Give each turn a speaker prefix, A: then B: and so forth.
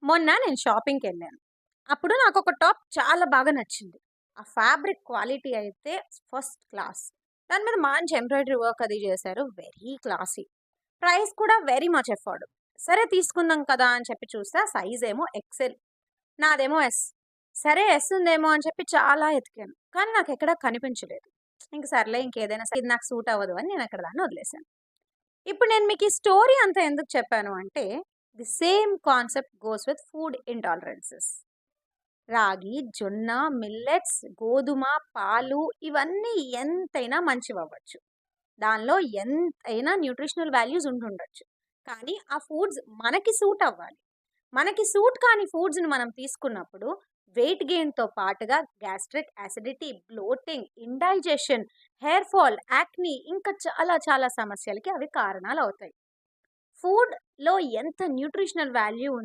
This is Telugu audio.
A: మొన్న నేను షాపింగ్‌కెళ్ళాను. అప్పుడు నాకొక టాప్ చాలా బాగా నచ్చింది. ఆ ఫ్యాబ్రిక్ క్వాలిటీ అయితే ఫస్ట్ క్లాస్. దాని మీద మంచి ఎంబ్రాయిడరీ వర్క్ అది చేశారు. Very classy. ప్రైస్ కూడా వెరీ మచ్ ఎఫోర్డ్. సరే తీసుకుందాం కదా అని చెప్పి చూస్తే ఆ సైజ్ ఏమో ఎక్సెల్. నాదేమో ఎస్. సరే ఎస్ ఉందేమో అని చెప్పి చాలా ఎతికాను. కానీ నాకెక్కడా కనిపించలేదు. ఇంక సర్లే ఇంకేదైనా సరే ఇది నాకు సూట్ అవ్వదు అని నేను అక్కడ దాన్ని వదిలేసాను. ఇప్పుడు నేను మీకు ఈ స్టోరీ అంతా ఎందుకు చెప్పాను అంటే, the same concept goes with food intolerances. Ragi, జొన్న, మిల్లెట్స్, గోధుమ, పాలు ఇవన్నీ ఎంతైనా మంచివవ్వచ్చు. దానిలో ఎంతైనా న్యూట్రిషనల్ వాల్యూస్ ఉంటుండొచ్చు. కానీ ఆ ఫుడ్స్ మనకి సూట్ అవ్వాలి. మనకి సూట్ కాని ఫుడ్స్‌ని మనం తీసుకున్నప్పుడు వెయిట్ గెయిన్‌తో పాటుగా gastric acidity, bloating, indigestion, hair fall, acne ఇంకా చాలా చాలా సమస్యలకి అవి కారణాలవుతాయి. ఫుడ్‌లో ఎంత న్యూట్రిషనల్ వాల్యూ